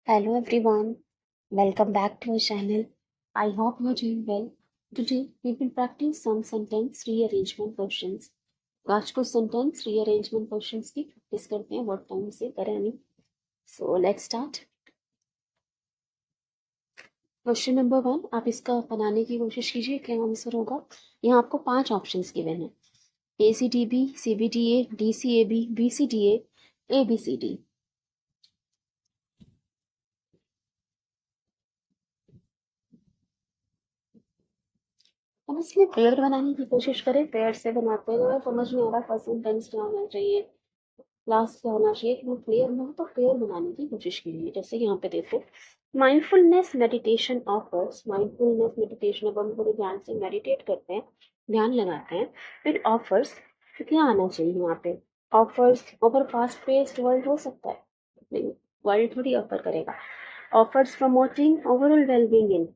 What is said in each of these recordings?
Hello everyone, welcome back to our channel. I hope you're doing well. Today we will practice some sentence rearrangement questions. आज कुछ sentence rearrangement questions की practice करते हैं what time से करें नहीं. So let's start. Question number 1 आप इसका बनाने की कोशिश कीजिए क्या आंसर होगा. यहाँ आपको 5 ऑप्शंस गिवन है. ACTB, CBTA, DCAB, BCTA, ABCD. हम इसमें पेड़ बनाने की कोशिश करें. पेड़ से बनाते हैं समझ नहीं आ रहा फर्स्ट सेंटेंस क्या होना चाहिए, लास्ट क्या होना चाहिए. कि क्लियर ना हो तो पेड़ बनाने की कोशिश कीजिए. जैसे यहाँ पे देखो mindfulness meditation offers. Mindfulness meditation अब हम थोड़े ध्यान से मेडिटेट करते हैं, ध्यान लगाते हैं. फिर ऑफर्स क्या आना चाहिए यहाँ पे. Offers over fast paced world हो सकता है. नहीं, वर्ल्ड थोड़ी ऑफर करेगा. ऑफर्स प्रमोटिंग ओवरऑल वेलबींग इन.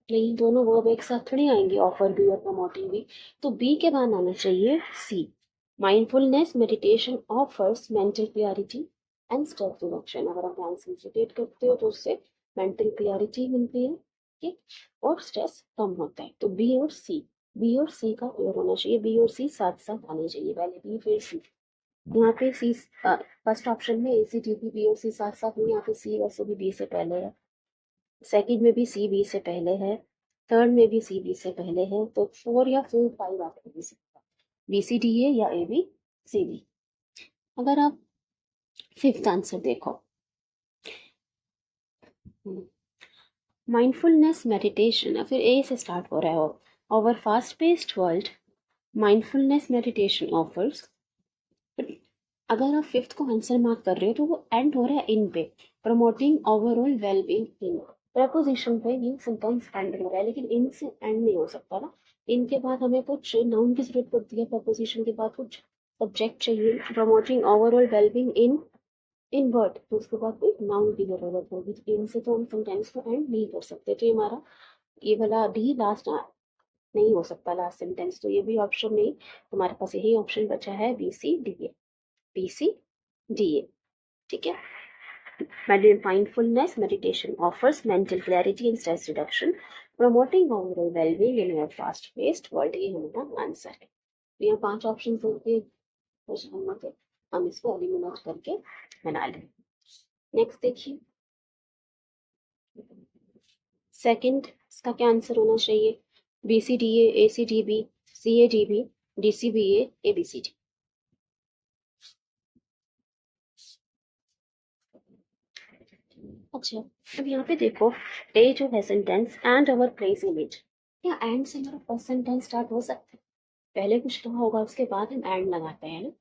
नहीं, दोनों वर्ब एक साथ थोड़ी आएंगे, ऑफर भी और प्रमोटिंग भी. तो बी के बाद आना चाहिए C. Mindfulness meditation offers mental clarity and stress reduction. अगर आप ध्यान से मेडिटेट करते हो तो उससे मेंटल क्लियरिटी मिलती है, ठीक, और स्ट्रेस कम होता है. तो बी और सी, बी और सी का पेयर होना चाहिए. बी और सी साथ साथ आने चाहिए, पहले बी फिर सी. यहाँ पे सी फर्स्ट ऑप्शन में ACTP बी और सी साथ साथ में, यहाँ पे सी वैसे भी बी से पहले है. सेकंड में भी सी बी से पहले है. थर्ड में भी सी बी से पहले है. तो 4 या फिर 5 आप दे सकते हैं, BCDA या ABCD. अगर आप फिफ्थ आंसर देखो, माइंडफुलनेस मेडिटेशन या फिर ए से स्टार्ट हो रहा है. Over fast paced world mindfulness meditation offers. अगर आप फिफ्थ को आंसर मार्क कर रहे हो तो वो एंड हो रहा है इन पे. प्रमोटिंग ओवरऑल वेलबींग इन. प्रपोजिशन पे ये सेंटेंस एंड हो रहा है, लेकिन इन से एंड नहीं हो सकता ना. इनके बाद हमें कुछ नाउन की जरूरत पड़ती है, प्रपोजिशन के बाद कुछ सब्जेक्ट चाहिए. प्रमोटिंग ओवरऑल वेलबींग इन वर्ड, तो उसके बाद कोई नाउन की जरूरत होगी. तो इनसे तो हम सेंटेंस को एंड नहीं कर सकते. तो ये हमारा ये वाला डी लास्ट नहीं हो सकता, लास्ट सेंटेंस. तो ये भी ऑप्शन नहीं. हमारे पास यही ऑप्शन बचा है BCDA. BCDA, ठीक है. Mindfulness meditation offers mental clarity and stress reduction, promoting overall well-being in a fast-paced world. ये हमारा आंसर है. तो यहाँ 5 ऑप्शन होंगे, हम इसको एलिमिनेट करके बना लें. नेक्स्ट देखिए, सेकंड इसका क्या आंसर होना चाहिए. BCDA, ACTB, CADB, DCBA, ABCD. अच्छा, अब यहाँ पे देखो ए जो है sentence and our place in it. क्या एंड से हमारा फर्स्ट सेंटेंस स्टार्ट हो सकता है. पहले कुछ कहा होगा उसके बाद हम एंड लगाते हैं ना.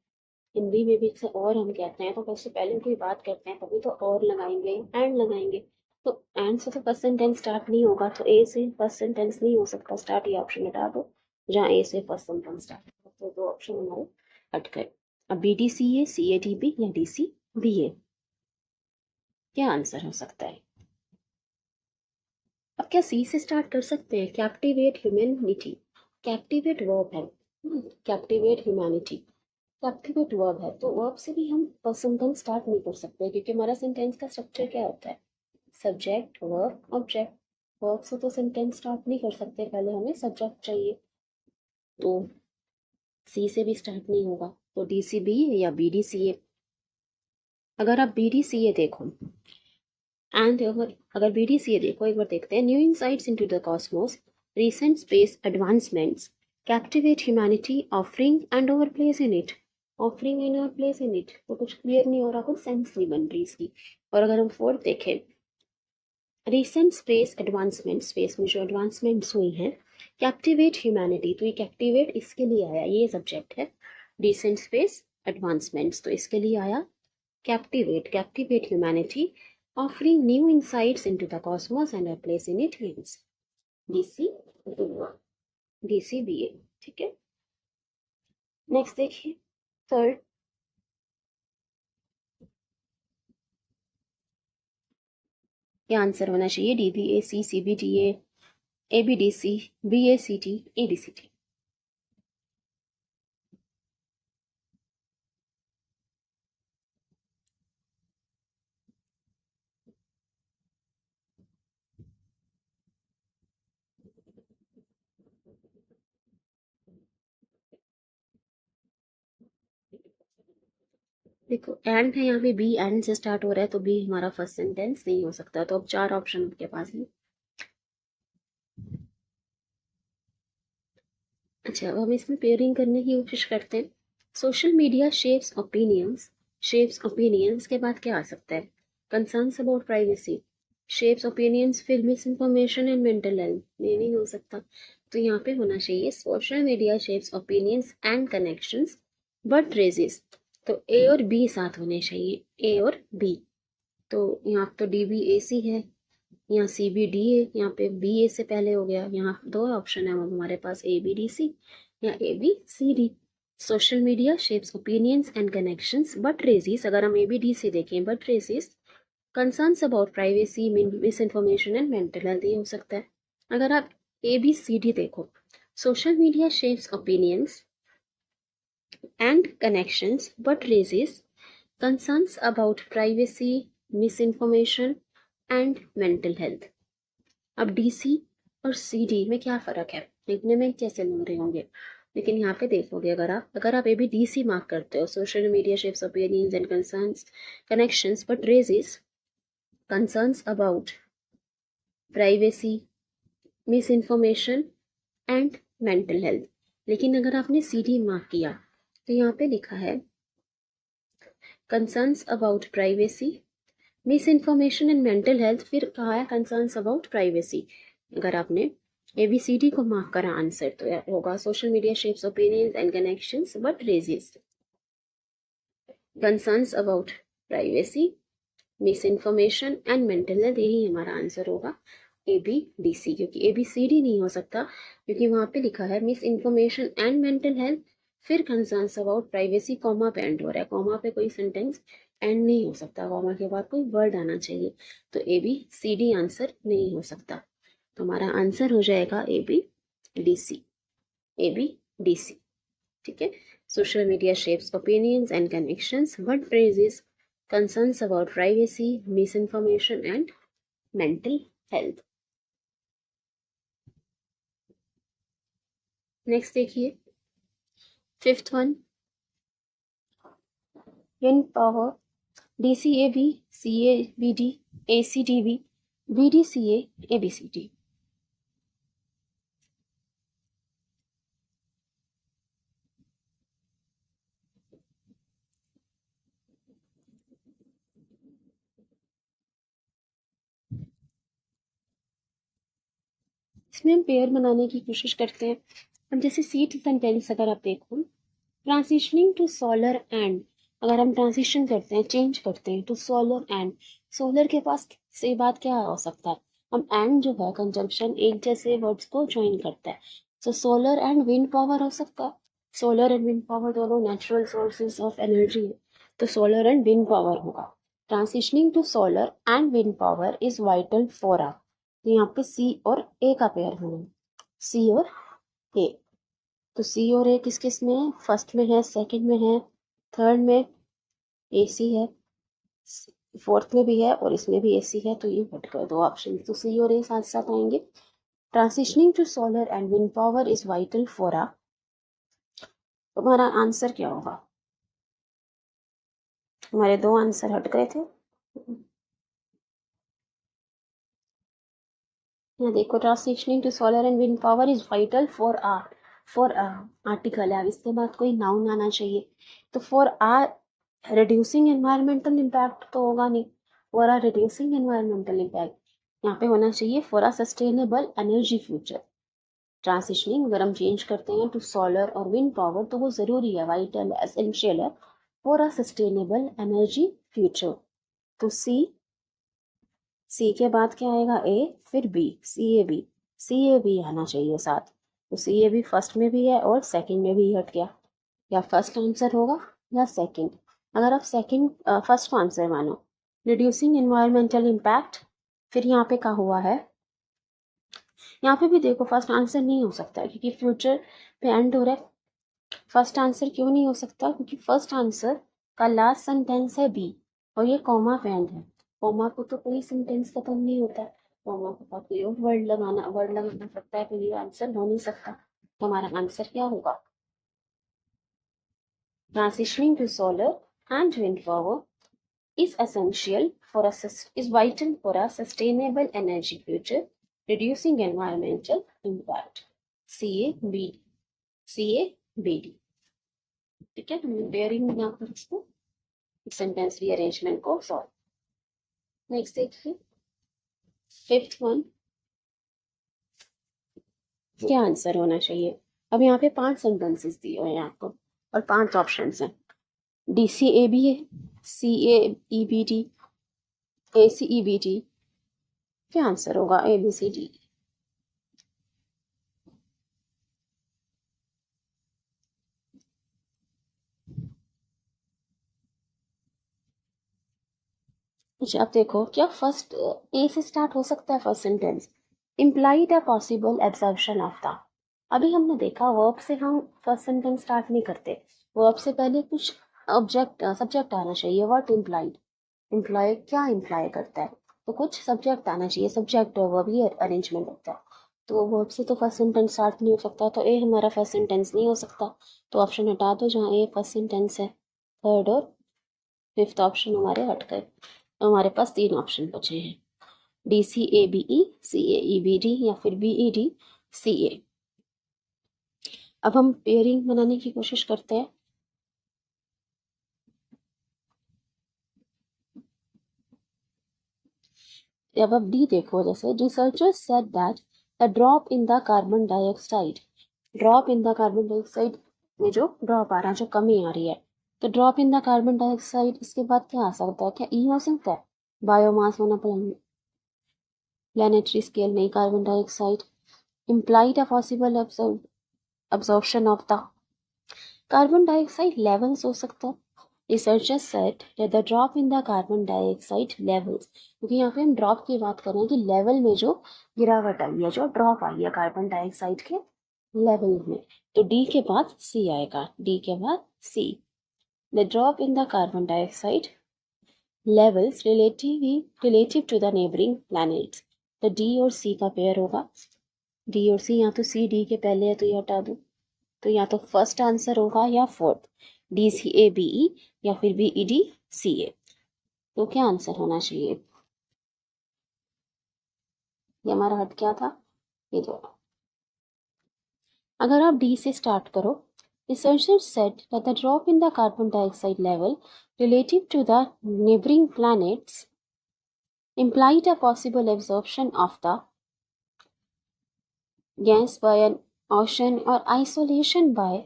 हिंदी में भी से और हम कहते हैं तो वैसे पहले कोई बात करते हैं तभी तो और लगाएंगे, एंड लगाएंगे. तो एंड से तो फर्स्ट सेंटेंस स्टार्ट नहीं होगा, तो ए से फर्स्ट सेंटेंस नहीं हो सकता स्टार्ट. ये ऑप्शन हटा दो जहाँ ए से फर्स्ट सेंटेंस स्टार्ट होगा. तो 2 ऑप्शन हमारे हट गए. अब BDCA, CADB या DCBA, क्या आंसर हो सकता है. अब क्या सी से स्टार्ट कर सकते हैं. Captivate humanity. कैप्टिवेट वर्ब है. कैप्टिवेट ह्यूमैनिटी, कैप्टिवेट वर्ब है. तो वर्ब से भी हम फर्स्ट सेंटेंस स्टार्ट नहीं कर सकते, क्योंकि हमारा सेंटेंस का स्ट्रक्चर क्या होता है, सब्जेक्ट वर्ब ऑब्जेक्ट. वर्ब से तो सेंटेंस स्टार्ट नहीं कर सकते, पहले हमें सब्जेक्ट चाहिए. तो सी से भी स्टार्ट नहीं होगा. तो DCB या BDCA. अगर आप BDCA देखो एंड अगर BDCA देखो, एक बार देखते हैं. New insights into the Cosmos, recent space advancements, captivate humanity, offering and our place in it. offering and our place in it, तो कुछ क्लियर नहीं हो रहा, कुछ सेंस नहीं बन रही इसकी. और अगर हम फोर्थ देखें, रिसेंट स्पेस एडवांसमेंट, स्पेस में जो एडवांसमेंट्स हुई हैं, कैप्टिवेट ह्यूमैनिटी, तो ये कैप्टिवेट इसके लिए आया, ये सब्जेक्ट है. रिसेंट स्पेस एडवांसमेंट्स तो इसके लिए आया captivate. Captivate humanity, offering new insights into the cosmos and a place in it means DC DCBA, ठीक है. नेक्स्ट देखिए, थर्ड. क्या आंसर होना चाहिए. DBAC, CBDA, ABDC, BACT, ABCT. देखो एंड है यहाँ पे, बी एंड से स्टार्ट हो रहा है, तो बी हमारा फर्स्ट सेंटेंस नहीं हो सकता। तो अब 4 ऑप्शन आपके पास है। अच्छा, अब हम इसमें पेयरिंग करने की कोशिश करते हैं। सोशल मीडिया शेप्स ओपिनियंस के बाद क्या आ सकता है? Concerns about privacy, shapes opinions, फिर misinformation and mental health, ये नहीं हो सकता। तो यहाँ पे होना चाहिए social media shapes opinions and connections but resist. तो ए और बी साथ होने चाहिए, ए और बी। तो यहाँ तो डी बी ए सी है, यहाँ सी बी डी है, यहाँ पे बी ए से पहले हो गया। यहाँ 2 ऑप्शन है अब हमारे पास, ए बी डी सी या A B C D. Social media shapes opinions and connections but resist, अगर हम ए बी डी सी देखें, but resist concerns about privacy, misinformation and mental health, ये हो सकता है। अगर आप ए बी सी डी देखो, social media shapes opinions and connections but resist concerns about privacy, misinformation and mental health. अब D C और C D में क्या फ़र्क है, लिखने में कैसे लग रहे होंगे, लेकिन यहाँ पे देखोगे अगर आप A B D C mark करते हो, social media shapes opinions and concerns connections but resist concerns about privacy, misinformation and mental health. लेकिन अगर आपने सी डी मार्क किया तो यहाँ पे लिखा है concerns about privacy, misinformation and mental health, फिर कहा है कंसर्न्स अबाउट प्राइवेसी। अगर आपने ए बी सी डी को मार्क करा आंसर, तो होगा social media shapes opinions and connections but resist concerns about privacy, misinformation and mental health, यही हमारा आंसर होगा ए बी डी सी। क्योंकि ए बी सी डी नहीं हो सकता, क्योंकि वहाँ पे लिखा है miss information and mental health, फिर कंसर्न्स अबाउट प्राइवेसी, कॉमा पे एंड हो रहा है। कॉमा पे कोई सेंटेंस एंड नहीं हो सकता, कॉमा के बाद कोई वर्ड आना चाहिए। तो A B C D answer नहीं हो सकता। तो हमारा आंसर हो जाएगा A B D C, A B D C. ठीक है। Social media shapes opinions and connections but raises concerns about privacy, misinformation and mental health. Next देखिए, 5th one, win power, D C A B, C A B D, A C D B D C A B C D. इसमें हम pair बनाने की कोशिश करते हैं। अब जैसे सीट सेंटेंस अगर आप देखो, ट्रांसिशनिंग टू सोलर एंड, अगर हम ट्रांसिशन करते हैं, चेंज करते हैं टू सोलर एंड, सोलर के पास से बात क्या हो सकता है, हम एंड जो है कंजंक्शन एक जैसे वर्ड्स को ज्वाइन करता है। तो सोलर एंड विंड पावर हो सकता है। सोलर एंड विंड पावर दोनों नेचुरल सोर्सेज ऑफ एनर्जी है, तो सोलर एंड विंड पावर होगा। Transitioning to solar and wind power is vital for a, तो यहाँ पे सी और ए का पेयर होना, सी और ए। तो सी और ए किस किस में है, फर्स्ट में है, सेकंड में है, थर्ड में ए सी है, फोर्थ में भी है और इसमें भी ए सी है। तो ये हट गए 2 ऑप्शन, तो सी और ए साथ साथ आएंगे। Transitioning to solar and wind power is vital for a, तुम्हारा आंसर क्या होगा? हमारे 2 आंसर हट गए थे। यहाँ देखो, transitioning to solar and wind power is vital for article है, अब इसके बाद कोई नाउन आना चाहिए। तो फॉर रिड्यूसिंग एनवायरमेंटल इम्पैक्ट तो होगा नहीं, फॉर रिड्यूसिंग एनवायरमेंटल इम्पैक्ट यहाँ पे होना चाहिए फॉर सस्टेनेबल एनर्जी फ्यूचर। ट्रांसिशनिंग अगर हम चेंज करते हैं टू सोलर और विंड पावर, तो वो ज़रूरी है, वाइटल एसेंशियल है फॉर सस्टेनेबल एनर्जी फ्यूचर। तो सी के बाद क्या आएगा, ए, फिर बी, सी ए बी आना चाहिए साथ। तो सी ए बी फर्स्ट में भी है और सेकंड में भी हट गया, या फर्स्ट आंसर होगा या सेकंड। अगर आप सेकंड फर्स्ट को आंसर मानो, रिड्यूसिंग एनवायरमेंटल इम्पैक्ट, फिर यहाँ पे क्या हुआ है, यहाँ पे भी देखो फर्स्ट आंसर नहीं हो सकता है, क्योंकि फ्यूचर पे एंड हो रहा है। फर्स्ट आंसर क्यों नहीं हो सकता, क्योंकि फर्स्ट आंसर का लास्ट सेंटेंस है बी और ये कॉमा पे एंड है। कॉमा को तो कोई सेंटेंस खत्म नहीं होता है, कॉमा के बाद कोई और वर्ड लगाना पड़ता है, फिर ये आंसर हो नहीं सकता। तो हमारा आंसर क्या होगा, transitioning to solar and wind power is essential for is vital for a sustainable energy future, reducing environmental impact. CABD. CABD. ठीक है, हम बेयरिंग यहाँ पर इसको सेंटेंस रीअरेंजमेंट को सॉल्व। नेक्स्ट देखिए, फिफ्थ वन क्या आंसर होना चाहिए। अब यहाँ पे 5 सेंटेंसेस दिए हुए हैं आपको और 5 ऑप्शंस हैं। DCAB है, CAEBD, ACEBD। क्या आंसर होगा? ABCD। अच्छा, अब देखो क्या फर्स्ट ए से स्टार्ट हो सकता है first sentence. Implied a possible absorption of the. अभी हमने देखा वर्ब से हम फर्स्ट सेंटेंस स्टार्ट नहीं करते, वर्ब से पहले कुछ ऑब्जेक्ट सब्जेक्ट आना चाहिए। व्हाट इम्प्लाइड, इम्प्लॉय क्या इम्प्लाई करता है, तो कुछ सब्जेक्ट आना चाहिए, सब्जेक्ट वर्ब ये अरेंजमेंट होता है। तो वर्ब से तो फर्स्ट सेंटेंस स्टार्ट नहीं हो सकता, तो ए हमारा फर्स्ट सेंटेंस नहीं हो सकता, तो ऑप्शन हटा दो जहाँ ए फर्स्ट सेंटेंस है। थर्ड और फिफ्थ ऑप्शन हमारे हट गए, तो हमारे पास 3 ऑप्शन बचे हैं, DCABE, CAEBD या फिर BED CA। अब हम पेयरिंग बनाने की कोशिश करते हैं। अब डी देखो, जैसे researchers said that the drop in the carbon dioxide, drop in the carbon dioxide में जो ड्रॉप आ रहा है, जो कमी आ रही है, तो drop in the carbon dioxide इसके बाद क्या आ सकता है? क्या ई हो सकता है? बायोमास होना, प्लानिटरी स्केल नहीं, carbon dioxide. Implied a possible absorption of the carbon dioxide levels हो सकता है। Researchers said that the drop in the carbon dioxide levels, क्योंकि यहाँ पे हम ड्रॉप की बात कर रहे हैं कि लेवल में जो गिरावट आई है, जो ड्रॉप आई है कार्बन डाइऑक्साइड के लेवल में, तो डी के बाद सी आएगा, डी के बाद C. The drop in the carbon dioxide levels relative to the neighboring planets, तो डी और सी का पेयर होगा। डी और सी, या तो सी डी के पहले है तो ये हटा दो, तो या तो फर्स्ट आंसर होगा या फोर्थ, DCABE या फिर BED CA। तो क्या आंसर होना चाहिए? ये हमारा हट क्या था? ये दोनों। अगर आप डी से स्टार्ट करो, researchers said that the drop in the carbon dioxide level relative to the neighbouring planets implied a possible absorption of the gas by an ocean or isolation by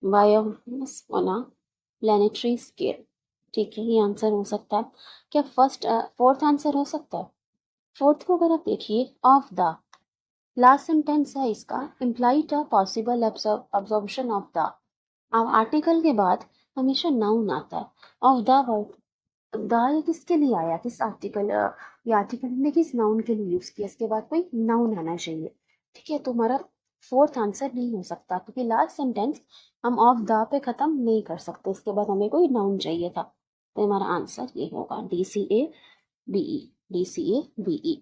biomass on a planetary scale। ठीक है, ये answer हो सकता है। क्या fourth answer हो सकता है? फोर्थ को अगर आप देखिए, ऑफ द लास्ट सेंटेंस है इसका, implied a possible absorption of the. अब आर्टिकल के बाद हमेशा नाउन आता है। ऑफ द वर्ड, द ये किसके लिए आया, किस आर्टिकल, ये आर्टिकल हमने किस नाउन के लिए यूज किया, इसके बाद कोई नाउन आना चाहिए। ठीक है, तो हमारा फोर्थ आंसर नहीं हो सकता, क्योंकि लास्ट सेंटेंस हम ऑफ द पे खत्म नहीं कर सकते, इसके बाद हमें कोई नाउन चाहिए था, तो हमारा आंसर ये होगा DCABE, DCABE।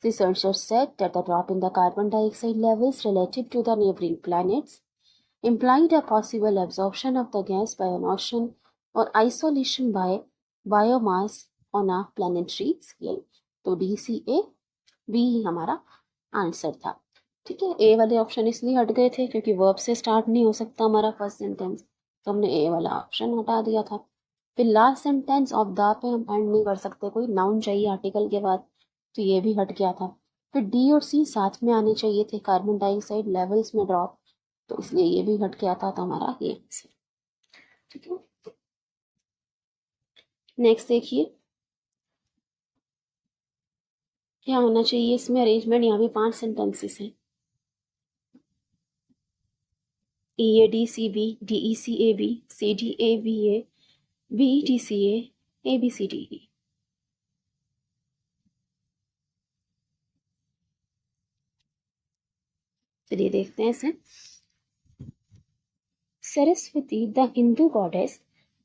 Researchers said that the drop in the carbon dioxide levels relative to the neighboring planets implied a possible absorption of the gas by an ocean or isolation by biomass on a planetary scale। तो DCAB ही हमारा answer था। ठीक है, ए वाले option इसलिए हट गए थे क्योंकि वर्ब से स्टार्ट नहीं हो सकता हमारा फर्स्ट सेंटेंस, तो हमने ए वाला ऑप्शन हटा दिया था। फिर last sentence of the pay हम एंड नहीं कर सकते, कोई नाउन चाहिए आर्टिकल के बाद, तो ये भी हट गया था। फिर डी और सी साथ में आने चाहिए थे, कार्बन डाइऑक्साइड लेवल्स में ड्रॉप, तो इसलिए ये भी हट गया था, तो हमारा ये आंसर। ठीक है, नेक्स्ट देखिए क्या होना चाहिए इसमें अरेंजमेंट। यहाँ भी 5 सेंटेंसेस हैं, EADCB, DECAB, CDABA, BEDCA, ABCDE। चलिए देखते हैं इसे। Saraswati the Hindu goddess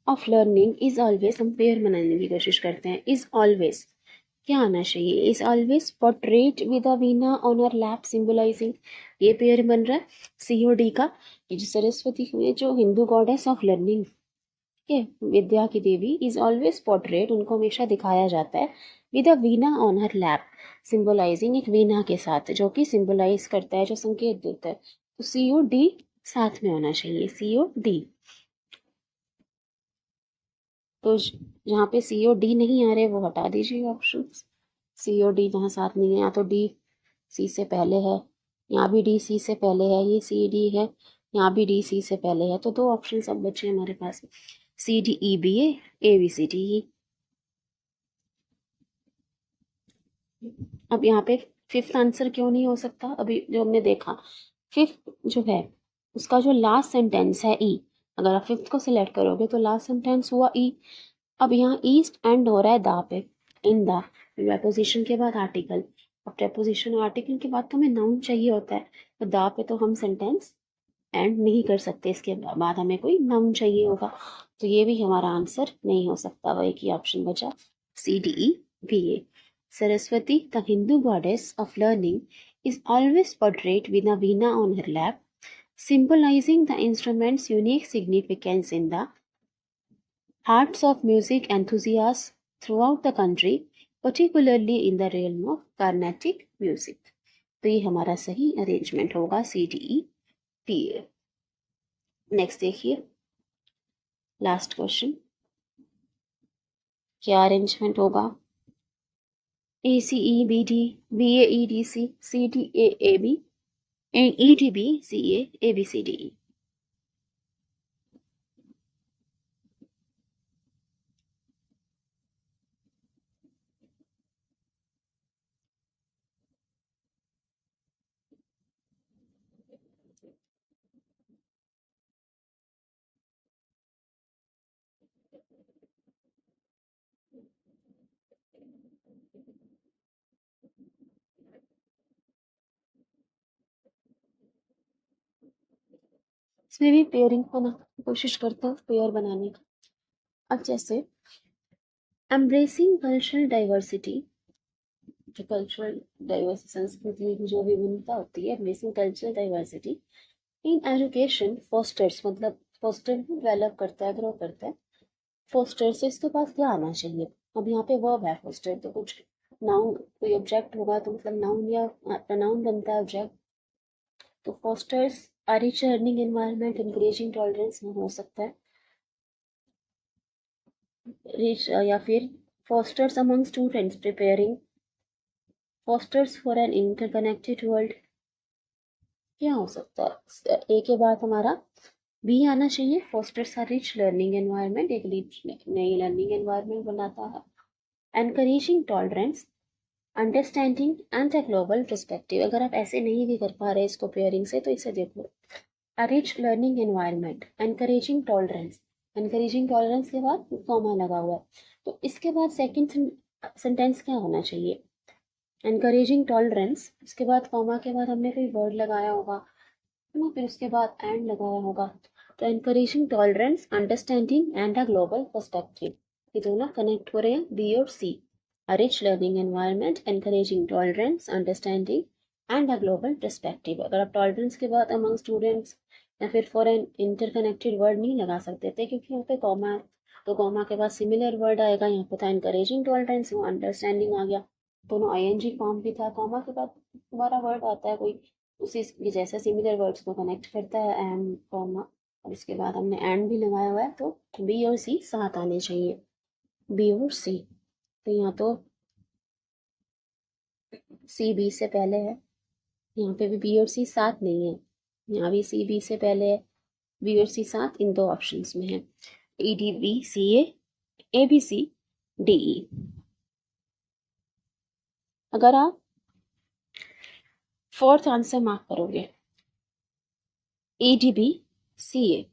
of learning is always, हम पेयर बनाने की कोशिश करते हैं। इज ऑलवेज क्या आना चाहिए? Is always portrait with a Veena on her lap symbolising, ये पेयर बन रहा है COD का। ये जो सरस्वती है, जो हिंदू गॉडेस ऑफ लर्निंग के विद्या की देवी इज ऑलवेज पोर्ट्रेट, उनको हमेशा दिखाया जाता है with a Veena on her lap, symbolising एक वीणा के साथ, जो कि सिंबलाइज करता है, जो संकेत देता है। तो COD साथ में होना चाहिए, COD। तो जहाँ पे COD नहीं आ रहे वो हटा दीजिए ऑप्शन। COD जहाँ साथ नहीं है, या तो D C से पहले है, यहाँ भी D C से पहले है, ये CD है, यहाँ भी D C से पहले है। तो दो ऑप्शन सब बचे हमारे पास, CDEBA, ABCDE। अब यहाँ पे फिफ्थ आंसर क्यों नहीं हो सकता? अभी जो हमने देखा, फिफ्थ जो है उसका जो लास्ट सेंटेंस है ई, अगर आप फिफ्थ को सिलेक्ट करोगे तो लास्ट सेंटेंस हुआ ई। अब यहाँ ईस्ट एंड हो रहा है दा पे, इन दा, प्रेपोजिशन के बाद आर्टिकल। अब प्रेपोजिशन और आर्टिकल के बाद तो हमें नाउन चाहिए होता है, तो दा पे तो हम सेंटेंस एंड नहीं कर सकते, इसके बाद हमें कोई नाउन चाहिए होगा। तो ये भी हमारा आंसर नहीं हो सकता, वही की ऑप्शन बचा, CDEBA। Saraswati, the Hindu goddess of learning, is always portrayed with a veena on her lap, symbolizing the instrument's unique significance in the hearts of music enthusiasts throughout the country, particularly in the realm of Carnatic music. तो ये हमारा सही arrangement होगा, CDEBA। Next देखिए, last question, क्या arrangement होगा? ACEBD, BAEDC, CDAAB, EDB, CA, ABCDE। इसमें भी पेयरिंग बना कोशिश करते हैं, पेयर बनाने का। अब जैसे एम्ब्रेसिंग कल्चरल डाइवर्सिटी, जो कल्चरल डाइवर्सिटी संस्कृति की जो विभिन्नता होती है, embracing cultural diversity in education fosters, मतलब फोस्टर डेवलप करता है, ग्रो करता है। फोस्टर से इसके पास क्या आना चाहिए? अब यहाँ पे वर्ब है फोस्टर, तो कुछ नाउन, कोई ऑब्जेक्ट होगा तो मतलब नाउन या प्रोनाउन बनता है ऑब्जेक्ट। तो fosters a rich learning environment encouraging tolerance में हो सकता है, रिच, या फिर fosters among students preparing, fosters for an interconnected world. क्या हो सकता है? ए के बाद हमारा बी आना चाहिए, fosters a rich learning environment, एक रिच नई लर्निंग एनवायरनमेंट बनाता है। Encouraging tolerance, understanding and a global perspective. अगर आप ऐसे नहीं भी कर पा रहे इसको पेयरिंग से, तो इसे देखो, अ rich learning environment, encouraging tolerance, encouraging tolerance के बाद कॉमा लगा हुआ है, तो इसके बाद सेकंड सेंटेंस क्या होना चाहिए? एनकरेजिंग टॉलरेंस, उसके बाद कॉमा के बाद हमने कोई वर्ड लगाया होगा ना, फिर उसके बाद एंड लगाया होगा। तो encouraging tolerance, understanding and a global perspective, ये दोनों कनेक्ट हो रहे हैं, बी और C. A rich learning environment, encouraging tolerance, understanding and a global perspective. अगर आप टॉलरेंस के बाद अमंग स्टूडेंट्स या फिर फॉर एन इंटरकनेक्टेड वर्ड नहीं लगा सकते थे, क्योंकि यहाँ पे कॉमा है, तो कॉमा के बाद सिमिलर वर्ड आएगा। यहाँ पे था एनकरेजिंग टॉलरेंस, वो अंडरस्टैंडिंग आ गया, दोनों ING फॉर्म भी था। कॉमा के बाद दोबारा वर्ड आता है कोई, उसी के जैसे सिमिलर वर्ड्स को कनेक्ट करता है, एंड कॉमा, और इसके बाद हमने एंड भी लगाया हुआ है, तो बी और सी साथ आने चाहिए, बी और सी। तो यहाँ तो सी बी से पहले है, यहाँ पे भी बी और सी साथ नहीं है, यहाँ भी सी बी से पहले है, बी और सी साथ इन दो ऑप्शंस में है, EDB CA ABC DE। अगर आप फोर्थ आंसर मार्क करोगे, EDB CA,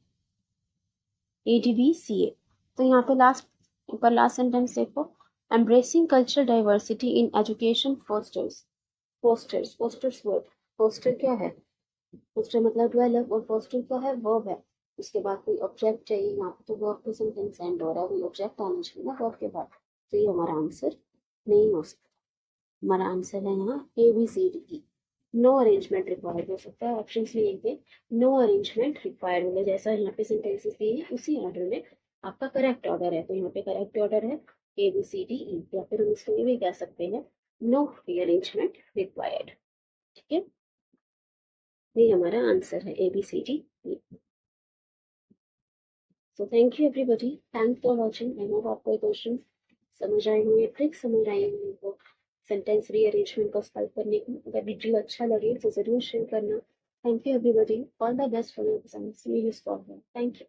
ADB CA, तो यहाँ पे लास्ट, ऊपर लास्ट सेंटेंस देखो, embracing cultural diversity in education fosters, fosters, fosters word, foster क्या है? फोस्टर मतलब डेवलप, और फोस्टर क्या है? वर्ब है। उसके बाद कोई ऑब्जेक्ट चाहिए, यहाँ पे तो वर्ब पे सेंटेंस एंड हो रहा है, कोई ऑब्जेक्ट आना चाहिए ना वर्ब के बाद, तो ये हमारा आंसर नहीं हो सकता। हमारा आंसर है यहाँ ABCD। नो अरेंजमेंट रिक्वायर्ड हो सकता है, ऑप्शन में लिख दे नो अरेंजमेंट रिक्वायर्ड, मतलब जैसा यहाँ पे सेंटेंसेस दिए हैं उसी ऑर्डर में आपका करेक्ट ऑर्डर है, तो यहाँ पे करेक्ट ऑर्डर है ABCDE, या फिर हम इसको ये भी कह सकते हैं नो रीअरेंजमेंट रिक्वायर्ड। ठीक है, ये हमारा आंसर है ABCDE। So thank you everybody, thanks for watching. I hope आपको ये क्वेश्चन समझ आए होंगे, ट्रिक समझ आई होंगी को सेंटेंस रीअरेंजमेंट को सॉल्व करने की। अगर वीडियो अच्छा लगे तो जरूर शेयर करना। Thank you everybody, all the best for your exams, see you for, thank you.